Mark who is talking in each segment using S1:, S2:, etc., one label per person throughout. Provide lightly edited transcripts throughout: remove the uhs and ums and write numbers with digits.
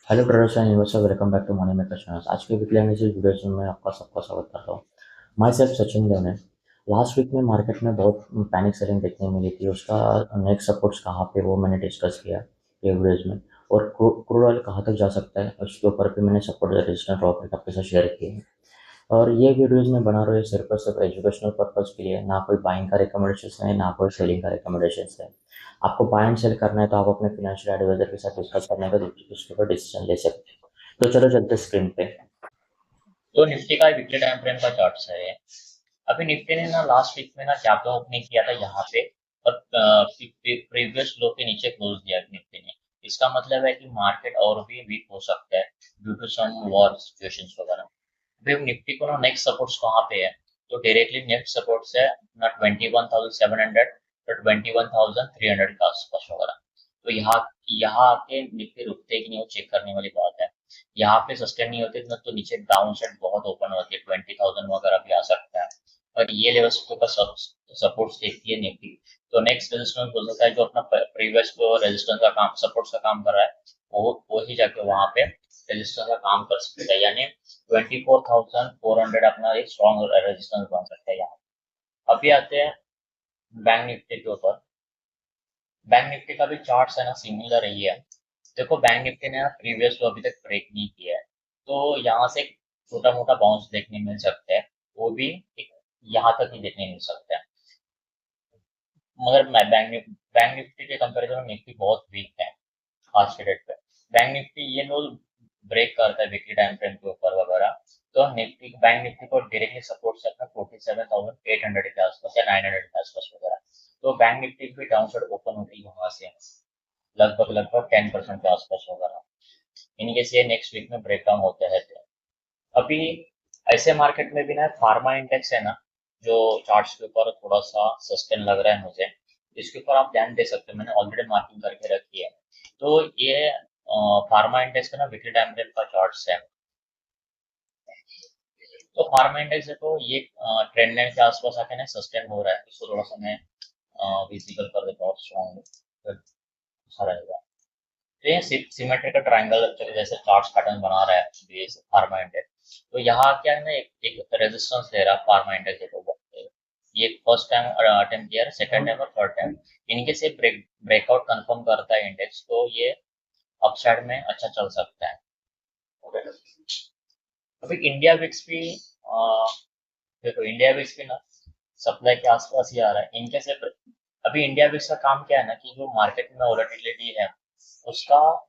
S1: Hello brothers and investor, welcome back to money maker channel. आज के weekly analysis video में आपका सबका स्वागत करता हूँ। माई सेल्फ सचिन देव ने लास्ट वीक में मार्केट में बहुत पैनिक सेलिंग देखने मिली थी। उसका नेक्स्ट सपोर्ट्स कहाँ पे वो मैंने डिस्कस किया ये वीडियोज में। और क्रूड ऑयल कहाँ तक जा सकता है उसके ऊपर भी मैंने सपोर्ट रेजिस्टेंस प्रॉफिट आपके साथ शेयर किए हैं। और ये वीडियोज में बना रहे सिर्फ और सिर्फ एजुकेशनल पर्पज़ के लिए, ना कोई बाइंग का रिकमेंडेशन है ना कोई सेलिंग का रिकमेंडेशन है। आपको बाय एंड सेल करना है तो आप अपने फाइनेंशियल एडवाइजर के साथ डिस्कस करने का उसके ऊपर डिसीजन ले सकते हैं। तो चलो चलते स्क्रीन पे।
S2: तो निफ्टी का वीकली टाइम फ्रेम का चार्ट है ये। अभी निफ्टी ने ना लास्ट वीक में ना गैप डाउन ओपनिंग किया था यहाँ पे, और प्रीवियस लो के नीचे क्लोज दिया निफ्टी ने। इसका मतलब है कि मार्केट और भी वीक हो सकता है due to some war situations वगैरह। अभी हम निफ्टी को ना नेक्स्ट सपोर्ट्स कहाँ पे है, तो डायरेक्टली नेक्स्ट सपोर्ट्स है ना 21,700 तो 21,300 के आसपास वगैरह। तो यहाँ यहाँ आके निफ्टी रुकते कि नहीं वो चेक करने वाली बात है। यहाँ पे सस्टेन नहीं होते ना तो नीचे डाउन साइड बहुत ओपन होती है, 20,000 वगैरह भी आ सकता है। और ये लेवल्स के ऊपर सपोर्ट्स देखती है निफ्टी। तो नेक्स्ट रेजिस्टेंस बोल सकता है जो अपना प्रीवियस को रेजिस्टेंस का काम सपोर्ट्स का काम कर रहा है, वो ही जाके वहां पे रेजिस्टेंस का काम कर सकता है। यानी 24,400 अपना एक स्ट्रॉन्ग रेजिस्टेंस बन सकता है यहाँ। अभी आते हैं बैंक निफ्टी के ऊपर। बैंक निफ्टी का भी चार्ट है ना सिमिलर ही है। देखो बैंक निफ्टी ने प्रीवियस लो अभी तक ब्रेक नहीं किया है, तो यहाँ से छोटा मोटा बाउंस देखने मिल सकता है। वो भी एक यहाँ तक ही देखने मिल सकता है। मगर मैं बैंक निफ्टी के कंपैरिजन में निफ्टी बहुत वीक है आज के डेट पे। बैंक निफ्टी ये लो ब्रेक करता है वीकली टाइम फ्रेम के ऊपर वगैरह, तो निफ्टी बैंक निफ्टी को डायरेक्टली सपोर्ट सकता है 47,800 के आसपास या 900 के आसपास वगैरह। तो बैंक निफ्टी भी डाउन साइड ओपन होती है वहां से लगभग लगभग 10% के आसपास वगैरह। इन केस ये नेक्स्ट वीक में ब्रेकडाउन होते रहते हैं। अभी ऐसे मार्केट में भी ना फार्मा इंडेक्स है ना, जो चार्ट्स के ऊपर थोड़ा सा सस्टेन लग रहा है मुझे, इसके ऊपर आप ध्यान दे सकते हो। मैंने ऑलरेडी मार्किंग करके रखी है। तो ये फार्मा इंडेक्स का ना वीकली टाइम फ्रेम का चार्ट्स है। तो फार्मा इंडेक्स है तो ये ट्रेंड लाइन के आसपास आके ना सस्टेन हो रहा है। इसको थोड़ा सा मैं विजिबल कर देता हूँ स्ट्रॉन्ग, अच्छा रहेगा। तो ये सिमेट्रिकल ट्रायंगल जैसे चार्ट्स पैटर्न बना रहा है ये फार्मा इंडेक्स। तो यहाँ क्या है ना, एक रेजिस्टेंस ले रहा है फार्मा इंडेक्स। देखो ये फर्स्ट टाइम अटेम्प्ट किया है, सेकंड टाइम और थर्ड टाइम। इनके से ब्रेकआउट कंफर्म करता है इंडेक्स, तो ये अपसाइड में अच्छा चल सकता है। अभी इंडिया विक्स भी देखो इंडिया विक्स भी ना सप्लाई के आसपास ही आ रहा है इनके से। अभी इंडिया विक्स का काम क्या है ना, कि जो मार्केट में वोलेटिलिटी है उसका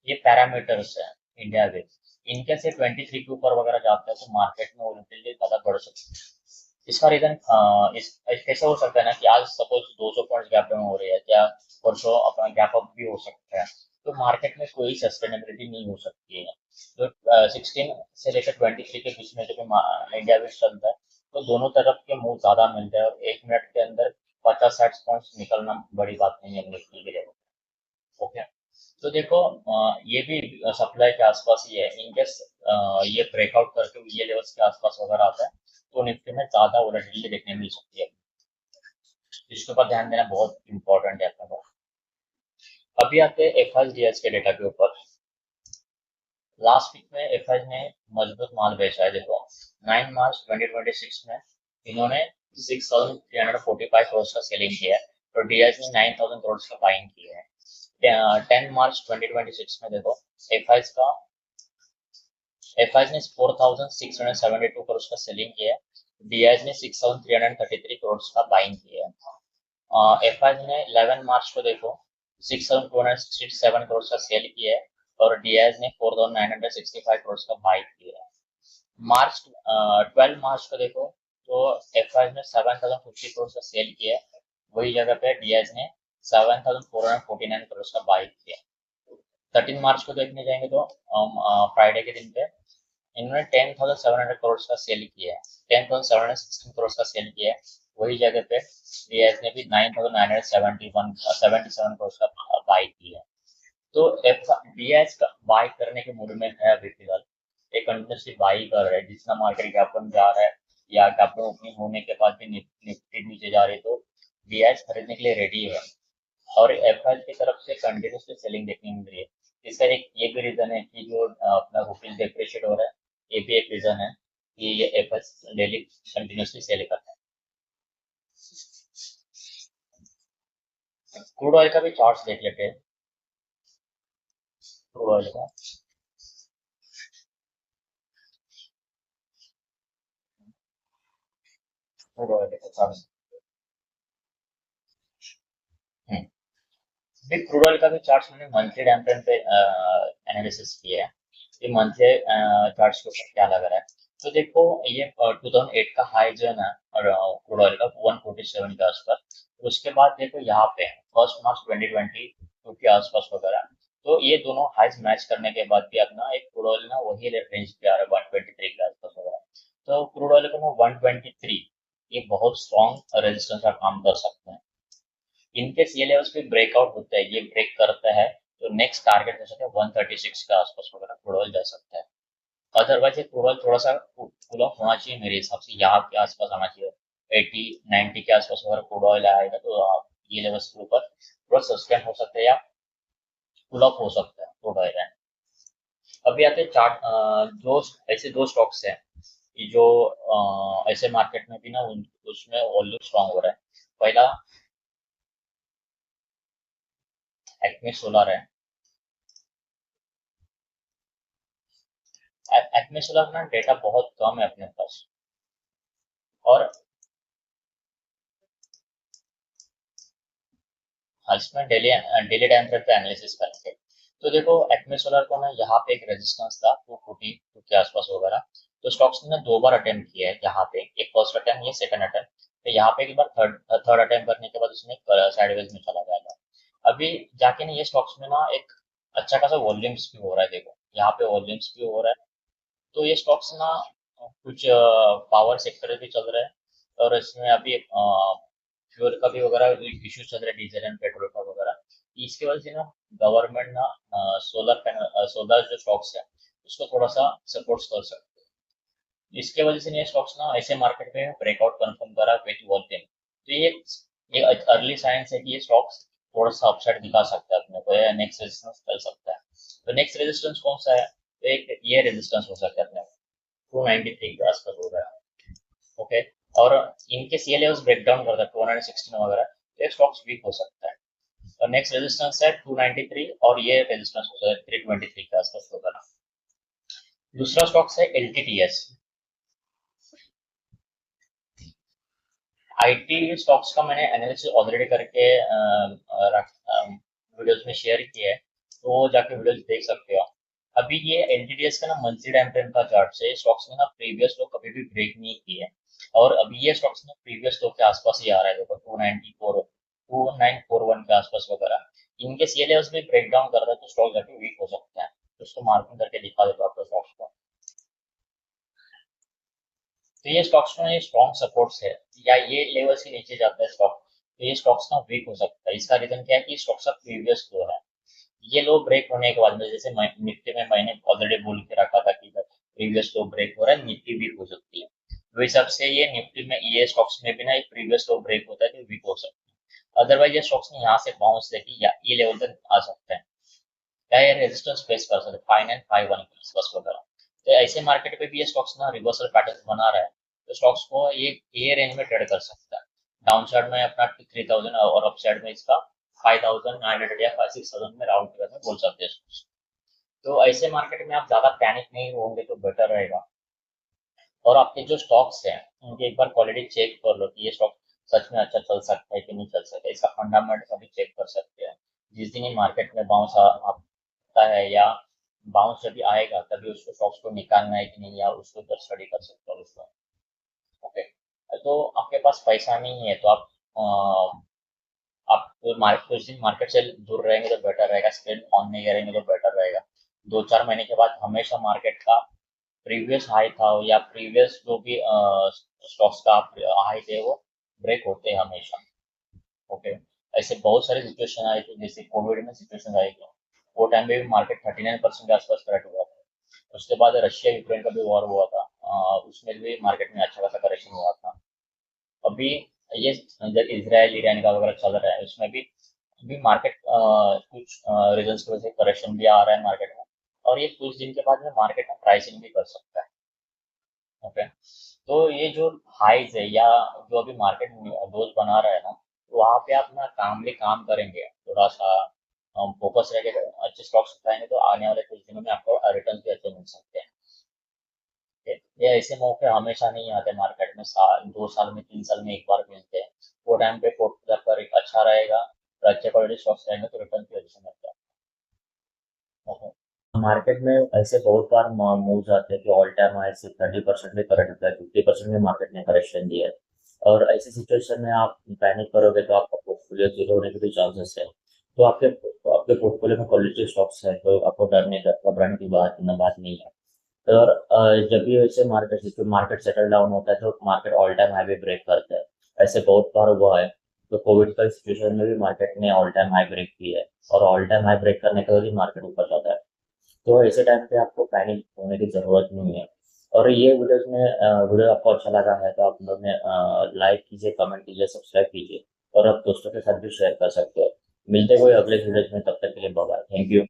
S2: ये पैरामीटर्स है इंडिया विक्स। इनके से 23 के ऊपर वगैरह जाता है तो मार्केट में वोलेटिलिटी ज्यादा बढ़ सकती है। इसका रीजन इस कैसे हो सकता है ना, कि आज सपोज 200 पॉइंट्स गैप डाउन हो रही है, क्या परसों अपना गैप अप भी हो सकता है। तो मार्केट में कोई सस्टेनेबिलिटी नहीं हो सकती है। तो 16 से लेकर 23 के बीच में जब इंडिया में चलता है तो दोनों तरफ के मूव ज्यादा मिलते हैं, और 1 मिनट के अंदर 50-60 पॉइंट्स निकलना बड़ी बात नहीं है निफ्टी के लिए। ओके। तो देखो ये भी सप्लाई के आसपास ही है। इनकेस ये ब्रेकआउट करके ये लेवल्स के आसपास वगैरह आता है तो निफ्टी में ज्यादा वोलेटिलिटी देखने मिल सकती है। इसके ऊपर ध्यान देना बहुत इंपॉर्टेंट है अपने को। अभी आते हैं एफ के डेटा के ऊपर। लास्ट वीक में एफ ने मजबूत माल बेचा है। देखो 9 मार्च 2026 में इन्होंने 6,345 करोड़ का सेलिंग किया है, तो डीएच ने 9,000 करोड़ का बाइंग किया है। 10 मार्च 2026 में देखो एफ का एफ ने 4,672 करोड़ का सेलिंग किया है, डीएच ने 6,333 करोड़ का बाइंग किया है। एफ ने 11 मार्च को देखो 6,267 करोड़ का सेल किया है, और डीएच ने 4,965 करोड़ का बाई किया है। मार्च 12 मार्च को देखो तो एफ ने 7,050 करोड़ का सेल किया है, वही जगह पे डीएच ने 7,449 करोड़ का बाई किया। 13 मार्च को देखने जाएंगे तो फ्राइडे के दिन पे इन्होंने 10,700 करोड़ का सेल किया है, 10,716 करोड़ का सेल किया है, वही जगह पे डीएस ने भी 9,977 करोड़ का बाई किया है। तो एफ डीएस का बाई करने के मूड में है अभी फिलहाल, एक कंटिन्यूसली बाई कर रहा है। जितना मार्केट गैप डाउन जा रहा है या गैप डाउन ओपनिंग होने के बाद भी निफ्टी नीचे जा रही है, तो डीएस खरीदने के लिए रेडी है। और एफ की तरफ से कंटिन्यूसली सेलिंग देखने मिल रही है। इसका एक ये भी रीजन है कि जो अपना रुपीज डिप्रिशिएट हो रहा है, ये भी एक रीजन है कि ये एफएस डेली कंटिन्यूसली सेल करता है। क्रूड ऑयल का भी चार्ट्स देख लेते हैं। क्रूड ऑयल का क्रूड ऑयल का चार्ट्स। भी क्रूड ऑयल का भी चार्ट्स मैंने मंथली टाइम फ्रेम पे एनालिसिस किया है। ये मंथली चार्ट्स के ऊपर क्या लग रहा है, तो देखो ये 2008 का हाई जो है ना क्रूड ऑयल का 147 के आसपास। उसके बाद देखो यहाँ पे 1 मार्च 2022 के आसपास वगैरह। तो ये दोनों हाइज मैच करने के बाद भी अपना एक क्रूड ऑयल ना वही रेंज पे आ रहा है 123 के आसपास वगैरह। तो क्रूड ऑयल का ना 123 ये बहुत स्ट्रॉन्ग रेजिस्टेंस का काम कर सकते हैं। इनकेस ये लेवल्स पे ब्रेकआउट होता है, ये ब्रेक करता है, तो नेक्स्ट टारगेट हो सकता है 136 के आसपास वगैरह क्रूड ऑयल जा सकता है। अदरवाइज ये क्रूड ऑयल थोड़ा सा कूल ऑफ होना चाहिए, मेरे हिसाब से यहाँ के आसपास आना चाहिए। 80 90 के आसपास अगर क्रूड ऑयल आएगा तो आप ये लेवल्स के ऊपर थोड़ा सस्टेन हो सकता है या कूल ऑफ हो सकता है क्रूड ऑयल है। अभी आते हैं चार्ट। जो ऐसे दो स्टॉक्स हैं कि जो ऐसे मार्केट में भी ना उसमें वॉल्यूम स्ट्रांग हो रहा है। पहला एक्मे सोलर है। एक्मे सोलर ना डेटा बहुत कम है अपने पास, और इसमें डेली डेली टाइम फ्रेम पे एनालिसिस करेंगे। तो देखो एक्मे सोलर को ना यहाँ पे एक रेजिस्टेंस था 242 के आसपास वगैरह। तो स्टॉक्स ने 2 बार अटेम्प्ट किया है यहाँ पे, एक फर्स्ट अटेम्प्ट, ये सेकंड अटेम्प्ट। तो यहाँ पे एक बार थर्ड थर्ड अटेम्प्ट करने के बाद उसने साइडवेज में चला गया था। अभी जाके ना ये स्टॉक्स में ना एक अच्छा खासा वॉल्यूम्स भी हो रहा है। देखो यहाँ पे वॉल्यूम्स भी हो रहा है। तो ये स्टॉक्स ना कुछ पावर सेक्टर भी चल रहा है, और इसमें अभी फ्यूल का भी वगैरह इश्यू चल रहा है, डीजल एंड पेट्रोल का वगैरह। इसकी वजह से ना गवर्नमेंट ना सोलर पैनल सोलर जो स्टॉक्स है उसको थोड़ा सा सपोर्ट कर सकते हैं। इसके वजह से ये स्टॉक्स ना ऐसे मार्केट में ब्रेकआउट कंफर्म करा विथ वॉल्यूम। तो ये अर्ली साइंस है कि ये स्टॉक्स थोड़ा सा अपसाइड दिखा सकता है अपने को, या नेक्स्ट रेजिस्टेंस चल सकता है। तो नेक्स्ट रेजिस्टेंस कौन सा है, तो एक ये रेजिस्टेंस हो सकता है अपने 293 के आसपास हो रहा है। ओके। और इनके सी लेवल्स ब्रेक डाउन करता है 216 वगैरह, तो एक स्टॉक्स वीक हो सकता है। और नेक्स्ट रेजिस्टेंस है 293, और ये रेजिस्टेंस हो सकता है 323 के आसपास वगैरह। दूसरा स्टॉक्स है एलटीटीएस। आईटी स्टॉक्स का मैंने एनालिसिस ऑलरेडी करके वीडियोस में शेयर किया है, तो जाके वीडियोस देख सकते हो। अभी ये एलटीटीएस का ना मंथली टाइम फ्रेम का चार्ट है। स्टॉक्स में ना प्रीवियस लो कभी भी ब्रेक नहीं किए, और अभी ये स्टॉक्स में प्रीवियस लो के आसपास ही आ रहा है। देखो 294 2941 के आसपास वगैरह। इनके सी लेवल्स भी ब्रेक डाउन कर रहा है, तो स्टॉक जाके वीक हो सकता है। तो उसको मार्किंग करके दिखा देता हूँ आपको स्टॉक्स को। तो ये स्टॉक्स में ये स्ट्रॉन्ग सपोर्ट्स है, या ये लेवल से नीचे जाता है स्टॉक, तो ये स्टॉक्स ना वीक हो सकता है। इसका रीजन क्या है कि स्टॉक्स का प्रीवियस लो है। ये लो ब्रेक होने के बाद में, जैसे निफ्टी में मैंने ऑलरेडी बोल के रखा था कि प्रीवियस लो ब्रेक हो रहा है, निफ्टी वीक हो सकती है। तो इस हिसाब से ये निफ्टी में ये स्टॉक्स में भी ना एक प्रीवियस लो ब्रेक होता है तो वीक हो सकती है। अदरवाइज ये स्टॉक्स ने यहाँ से बाउंस लेके या ये लेवल तक आ सकते हैं, या ये रेजिस्टेंस फेस कर सकते हैं 5951 के आसपास वगैरह। तो ऐसे मार्केट पे भी ये स्टॉक्स ना रिवर्सल पैटर्न बना रहा है, तो स्टॉक्स को ये रेंज में ट्रेड कर सकता है। डाउन साइड में अपना 3000, और अप साइड में इसका 5900 या 6000 में राउंड फिगर में बोल सकते हैं। तो ऐसे मार्केट में आप ज्यादा पैनिक नहीं होंगे तो बेटर रहेगा। और आपके जो स्टॉक्स हैं उनकी एक बार क्वालिटी चेक कर लो कि ये स्टॉक सच में अच्छा चल सकता है कि नहीं चल सकता है। इसका फंडामेंट अभी चेक कर सकते हैं। जिस दिन ये मार्केट में बाउंस आता है, या बाउंस जब भी आएगा तभी उसको स्टॉक्स को निकालना है कि नहीं, या उसको ऊपर स्टडी कर सकते हो उसको। ओके। तो आपके पास पैसा नहीं है तो आप कुछ दिन मार्केट से दूर रहेंगे तो बेटर रहेगा, स्क्रीन ऑन नहीं करेंगे तो बेटर रहेगा। 2 4 महीने के बाद हमेशा मार्केट का प्रीवियस हाई था या प्रीवियस जो भी स्टॉक्स का हाई थे वो ब्रेक होते हैं हमेशा। ओके। ऐसे बहुत सारे सिचुएशन आए थे, जैसे कोविड में सिचुएशन आई थी। वो टाइम पे भी मार्केट 39% के आसपास करेक्ट हुआ था। उसके बाद रशिया यूक्रेन का भी वॉर हुआ था, उसमें भी मार्केट में अच्छा खासा करेक्शन हुआ था। अभी ये जब इसराइल ईरान का वगैरह चल रहा है उसमें भी अभी मार्केट कुछ रीजंस की वजह से करेक्शन भी आ रहा है मार्केट में, और ये कुछ दिन के बाद में मार्केट में प्राइसिंग भी कर सकता है। ओके, तो ये जो हाइज है या जो अभी मार्केट में लोज बना रहा है ना, तो वहाँ पे आप ना काम करेंगे थोड़ा सा, फोकस रहेगा, अच्छे स्टॉक्स उठाएंगे, तो आने वाले कुछ दिनों में आपको रिटर्न भी अच्छे मिल सकते हैं। ठीक है? ये ऐसे मौके हमेशा नहीं आते मार्केट में, साल 2 साल में 3 साल में एक बार मिलते हैं। वो टाइम पे पोर्टफोलियो आपका अच्छा रहेगा और अच्छे क्वालिटी स्टॉक्स रहेंगे तो रिटर्न भी अच्छे मिलते हैं।
S1: मार्केट में ऐसे बहुत बार मूव्स आते हैं कि ऑल टाइम हाई से 30% भी करेक्ट होता है, 50% भी मार्केट ने करेक्शन दिया है। और ऐसी सिचुएशन में आप पैनिक करोगे तो आपका पोर्टफोलियो जीरो होने के भी चांसेस है। तो आपके आपके पोर्टफोलियो में क्वालिटी स्टॉक्स है तो आपको डरने घबराने की बात नहीं है। और जब भी ऐसे मार्केट सेटल डाउन होता है तो मार्केट ऑल टाइम हाई भी ब्रेक करता है। ऐसे बहुत बार हुआ है। तो कोविड का सिचुएशन में भी मार्केट ने ऑल टाइम हाई ब्रेक किया है, और ऑल टाइम हाई ब्रेक करने के बाद ही मार्केट ऊपर जाता है। तो ऐसे टाइम पे आपको पैनिक होने की ज़रूरत नहीं है। और ये वीडियो आपको अच्छा लगा है तो आप लोग ने लाइक कीजिए, कमेंट कीजिए, सब्सक्राइब कीजिए, और आप दोस्तों के साथ भी शेयर कर सकते हो। मिलते हुए अगले वीडियो में, तब तक के लिए बाय बाय। Thank you.